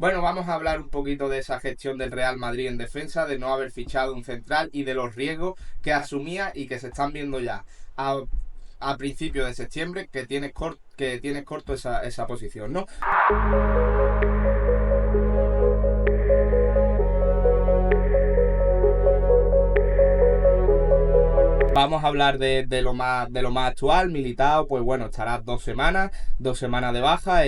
Bueno, vamos a hablar un poquito de esa gestión del Real Madrid en defensa, de no haber fichado un central y de los riesgos que asumía y que se están viendo ya a principios de septiembre que tienes corto esa posición, ¿no? Vamos a hablar de lo más actual. Militao, pues bueno, estará 2 semanas de baja.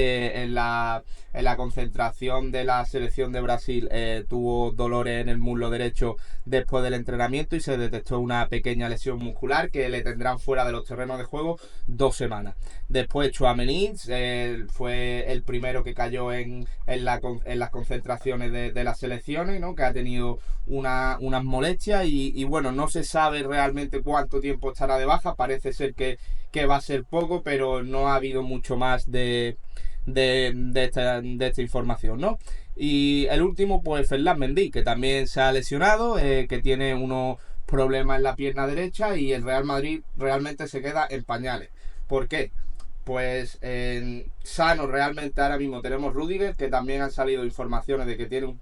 En la concentración de la selección de Brasil tuvo dolores en el muslo derecho después del entrenamiento y se detectó una pequeña lesión muscular que le tendrán fuera de los terrenos de juego 2 semanas. Después Tchouaméni fue el primero que cayó en las concentraciones de las selecciones, ¿no? Que ha tenido unas molestias y bueno, no se sabe realmente cuánto tiempo estará de baja. Parece ser que va a ser poco, pero no ha habido mucho más de esta información, ¿no? Y el último, pues Ferland Mendy, que también se ha lesionado, que tiene unos problemas en la pierna derecha y el Real Madrid realmente se queda en pañales. ¿Por qué? Pues sano realmente ahora mismo tenemos Rudiger, que también han salido informaciones de que tiene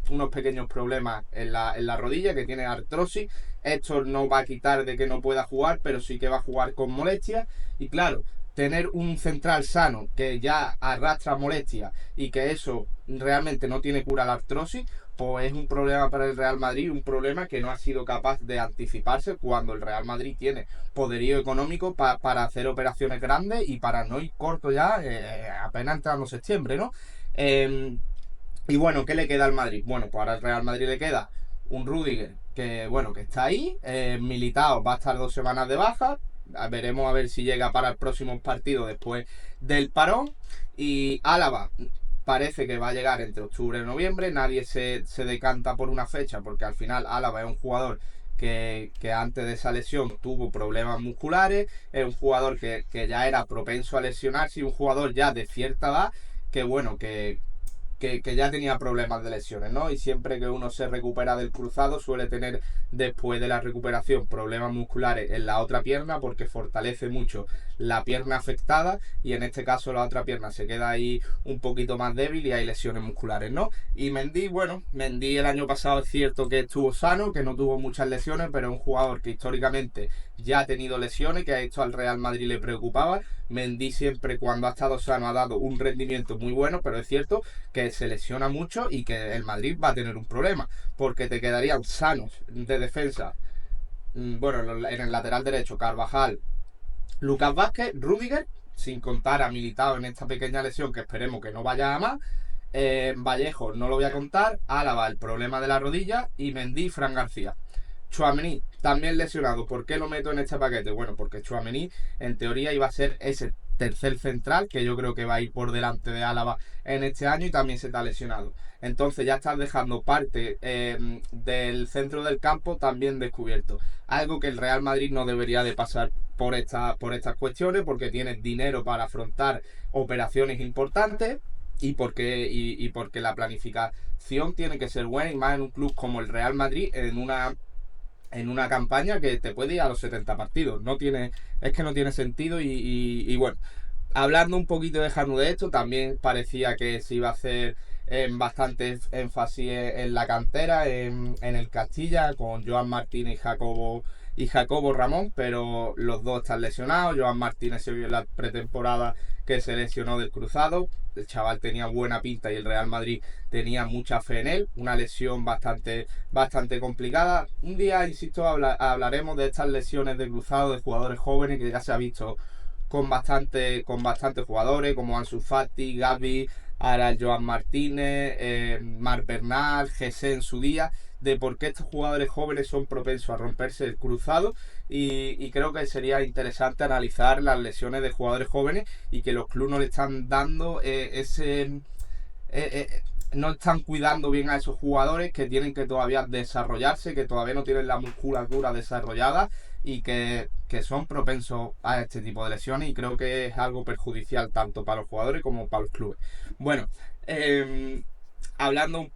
unos pequeños problemas en la rodilla, que tiene artrosis. Esto no va a quitar de que no pueda jugar, pero sí que va a jugar con molestias. Y claro, tener un central sano que ya arrastra molestias y que eso realmente no tiene cura la artrosis, pues es un problema para el Real Madrid, un problema que no ha sido capaz de anticiparse cuando el Real Madrid tiene poderío económico para hacer operaciones grandes y para no ir corto ya, apenas entrando septiembre, ¿no? Eh, y bueno, ¿qué le queda al Madrid? Bueno, pues ahora al Real Madrid le queda un Rudiger que, bueno, que está ahí, Militao va a estar 2 semanas de baja, veremos a ver si llega para el próximo partido después del parón, y Álava parece que va a llegar entre octubre y noviembre. Nadie se decanta por una fecha porque al final Álava es un jugador que antes de esa lesión tuvo problemas musculares, es un jugador que ya era propenso a lesionarse y un jugador ya de cierta edad que bueno, que ya tenía problemas de lesiones, ¿no? Y siempre que uno se recupera del cruzado suele tener después de la recuperación problemas musculares en la otra pierna porque fortalece mucho la pierna afectada y en este caso la otra pierna se queda ahí un poquito más débil y hay lesiones musculares, ¿no? Y Mendy, bueno, Mendy el año pasado es cierto que estuvo sano, que no tuvo muchas lesiones, pero es un jugador que históricamente ya ha tenido lesiones, que a esto al Real Madrid le preocupaba. Mendy siempre cuando ha estado sano ha dado un rendimiento muy bueno, pero es cierto que se lesiona mucho y que el Madrid va a tener un problema, porque te quedarían sanos de defensa. Bueno, en el lateral derecho, Carvajal, Lucas Vázquez, Rudiger, sin contar a Militao en esta pequeña lesión que esperemos que no vaya a más. Vallejo no lo voy a contar, Álava el problema de la rodilla y Mendy, Fran García. Tchouaméni también lesionado. ¿Por qué lo meto en este paquete? Bueno, porque Tchouaméni en teoría iba a ser ese tercer central que yo creo que va a ir por delante de Álava en este año y también se está lesionado. Entonces ya estás dejando parte del centro del campo también descubierto. Algo que el Real Madrid no debería de pasar por estas cuestiones porque tiene dinero para afrontar operaciones importantes y porque la planificación tiene que ser buena y más en un club como el Real Madrid en una campaña que te puede ir a los 70 partidos. Es que no tiene sentido y bueno, hablando un poquito de esto, también parecía que se iba a hacer bastante énfasis en la cantera, en el Castilla, con Joan Martínez y Jacobo Ramón, pero los dos están lesionados. Joan Martínez se vio en la pretemporada que se lesionó del cruzado. El chaval tenía buena pinta y el Real Madrid tenía mucha fe en él. Una lesión bastante complicada. Un día, insisto, hablaremos de estas lesiones de cruzado de jugadores jóvenes que ya se ha visto con bastante jugadores como Ansu Fati, Gavi, ahora Joan Martínez, Marc Bernal, Gessé en su día, de por qué estos jugadores jóvenes son propensos a romperse el cruzado y creo que sería interesante analizar las lesiones de jugadores jóvenes y que los clubes no le están dando no están cuidando bien a esos jugadores que tienen que todavía desarrollarse, que todavía no tienen la musculatura desarrollada y que son propensos a este tipo de lesiones y creo que es algo perjudicial tanto para los jugadores como para los clubes. Bueno, hablando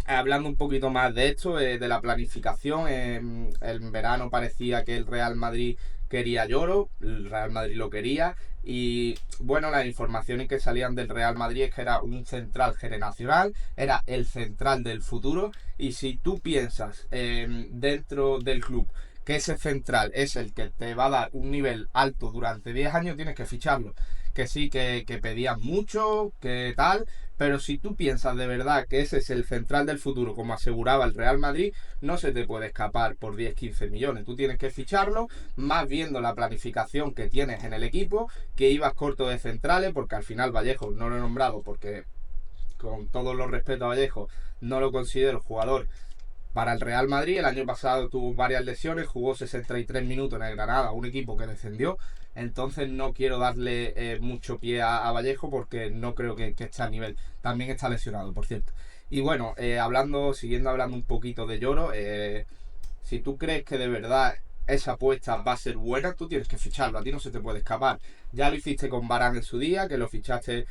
hablando un poquito más de esto, de la planificación, en verano parecía que el Real Madrid quería Lloro, el Real Madrid lo quería, y bueno, las informaciones que salían del Real Madrid es que era un central generacional, era el central del futuro, y si tú piensas dentro del club que ese central es el que te va a dar un nivel alto durante 10 años, tienes que ficharlo. Que sí, que pedían mucho, que tal, pero si tú piensas de verdad que ese es el central del futuro, como aseguraba el Real Madrid, no se te puede escapar por 10-15 millones. Tú tienes que ficharlo, más viendo la planificación que tienes en el equipo, que ibas corto de centrales, porque al final Vallejo no lo he nombrado porque, con todos los respetos a Vallejo, no lo considero jugador para el Real Madrid. El año pasado tuvo varias lesiones, jugó 63 minutos en el Granada, un equipo que descendió. Entonces no quiero darle mucho pie a Vallejo porque no creo que esté a nivel. También está lesionado, por cierto. Y bueno, siguiendo hablando un poquito de Lloro, si tú crees que de verdad esa apuesta va a ser buena, tú tienes que ficharlo, a ti no se te puede escapar. Ya lo hiciste con Varane en su día, que lo fichaste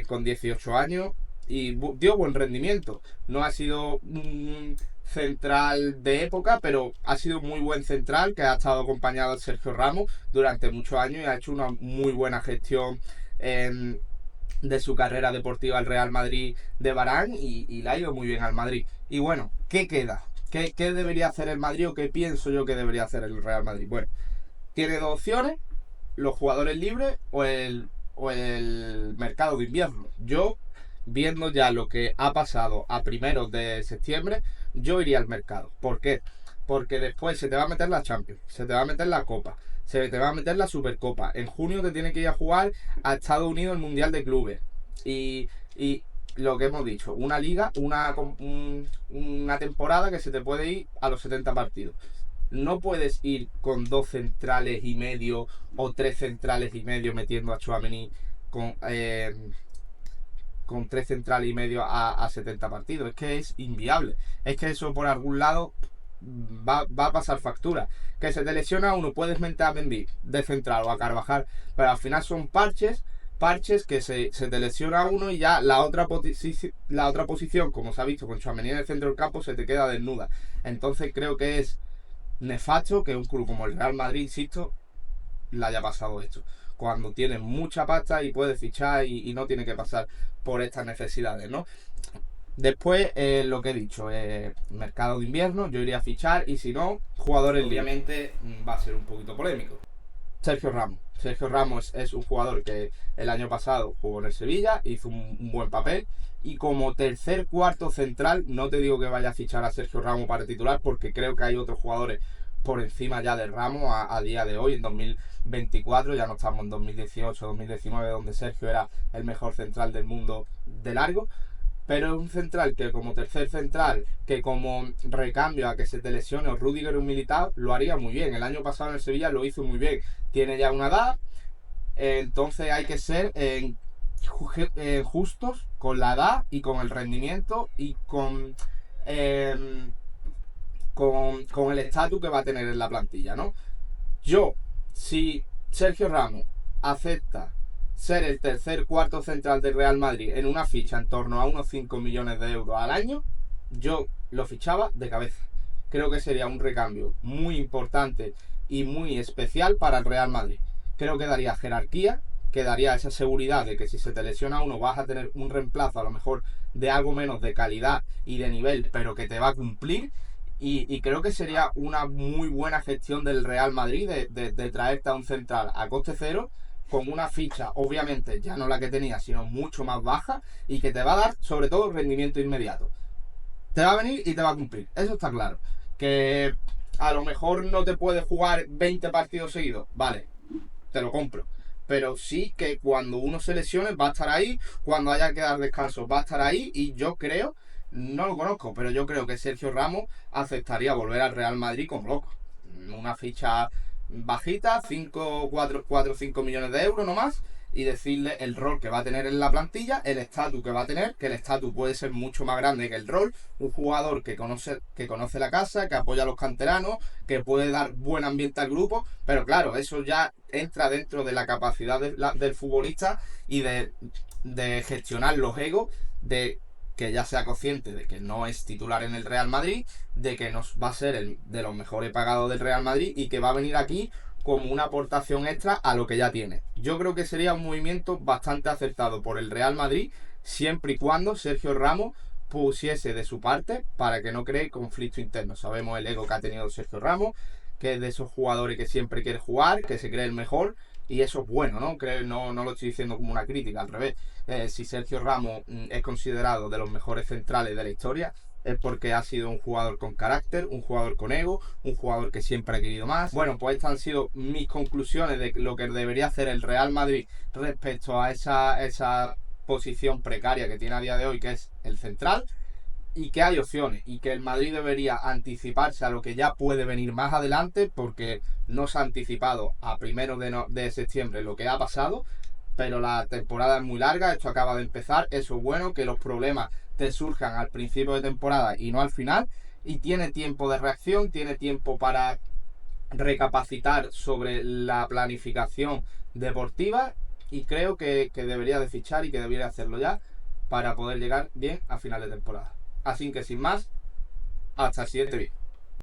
con 18 años y dio buen rendimiento. No ha sido un central de época, pero ha sido muy buen central que ha estado acompañado de Sergio Ramos durante muchos años y ha hecho una muy buena gestión de su carrera deportiva al Real Madrid de Varane y le ha ido muy bien al Madrid. Y bueno, ¿qué queda? ¿Qué debería hacer el Madrid o qué pienso yo que debería hacer el Real Madrid? Bueno, tiene dos opciones, los jugadores libres o el mercado de invierno. Yo, viendo ya lo que ha pasado a primeros de septiembre, yo iría al mercado. ¿Por qué? Porque después se te va a meter la Champions, se te va a meter la Copa, se te va a meter la Supercopa. En junio te tiene que ir a jugar a Estados Unidos el Mundial de Clubes. Y lo que hemos dicho, una liga, una temporada que se te puede ir a los 70 partidos. No puedes ir con dos centrales y medio o tres centrales y medio metiendo a Tchouaméni con tres centrales y medio a 70 partidos. Es que es inviable. Es que eso por algún lado va a pasar factura. Que se te lesiona uno, puedes meter a Mendy de central o a Carvajal, pero al final son parches que se te lesiona uno y ya la otra posición, como se ha visto con Tchouaméni en el centro del campo, se te queda desnuda. Entonces creo que es nefasto que un club como el Real Madrid, insisto, le haya pasado esto. Cuando tiene mucha pasta y puede fichar y no tiene que pasar por estas necesidades, ¿no? Después, lo que he dicho, mercado de invierno, yo iría a fichar y si no, jugadores obviamente va a ser un poquito polémico. Sergio Ramos. Sergio Ramos es un jugador que el año pasado jugó en el Sevilla, hizo un buen papel y como tercer cuarto central, no te digo que vaya a fichar a Sergio Ramos para titular porque creo que hay otros jugadores por encima ya de Ramos a día de hoy, en 2024, ya no estamos en 2018, 2019, donde Sergio era el mejor central del mundo de largo. Pero es un central que como tercer central, que como recambio a que se te lesione o Rudiger o Militao, lo haría muy bien. El año pasado en el Sevilla lo hizo muy bien. Tiene ya una edad, entonces hay que ser justos con la edad y con el rendimiento y con el estatus que va a tener en la plantilla, ¿no? Yo, si Sergio Ramos acepta ser el tercer cuarto central del Real Madrid en una ficha en torno a unos 5 millones de euros al año, yo lo fichaba de cabeza. Creo que sería un recambio muy importante y muy especial para el Real Madrid. Creo que daría jerarquía, que daría esa seguridad de que si se te lesiona uno vas a tener un reemplazo a lo mejor de algo menos de calidad y de nivel, pero que te va a cumplir. Y creo que sería una muy buena gestión del Real Madrid de traerte a un central a coste cero con una ficha, obviamente, ya no la que tenía, sino mucho más baja y que te va a dar, sobre todo, rendimiento inmediato. Te va a venir y te va a cumplir, eso está claro. Que a lo mejor no te puede jugar 20 partidos seguidos, vale, te lo compro. Pero sí que cuando uno se lesione va a estar ahí, cuando haya que dar descanso va a estar ahí y yo creo, no lo conozco, pero yo creo que Sergio Ramos aceptaría volver al Real Madrid como loco. Una ficha bajita, 4 o 5 millones de euros nomás, y decirle el rol que va a tener en la plantilla, el estatus que va a tener, que el estatus puede ser mucho más grande que el rol, un jugador que conoce la casa, que apoya a los canteranos, que puede dar buen ambiente al grupo, pero claro, eso ya entra dentro de la capacidad del futbolista y de gestionar los egos, de que ya sea consciente de que no es titular en el Real Madrid, de que nos va a ser el de los mejores pagados del Real Madrid y que va a venir aquí como una aportación extra a lo que ya tiene. Yo creo que sería un movimiento bastante acertado por el Real Madrid, siempre y cuando Sergio Ramos pusiese de su parte para que no cree conflicto interno. Sabemos el ego que ha tenido Sergio Ramos, que es de esos jugadores que siempre quiere jugar, que se cree el mejor, y eso es bueno, ¿no? No lo estoy diciendo como una crítica, al revés. Si Sergio Ramos es considerado de los mejores centrales de la historia, es porque ha sido un jugador con carácter, un jugador con ego, un jugador que siempre ha querido más. Bueno, pues estas han sido mis conclusiones de lo que debería hacer el Real Madrid respecto a esa posición precaria que tiene a día de hoy, que es el central, y que hay opciones, y que el Madrid debería anticiparse a lo que ya puede venir más adelante, porque no se ha anticipado a primero de septiembre lo que ha pasado, pero la temporada es muy larga, esto acaba de empezar, eso es bueno, que los problemas te surjan al principio de temporada y no al final, y tiene tiempo de reacción, tiene tiempo para recapacitar sobre la planificación deportiva, y creo que debería de fichar y que debería hacerlo ya para poder llegar bien a final de temporada. Así que sin más, hasta el siguiente vídeo.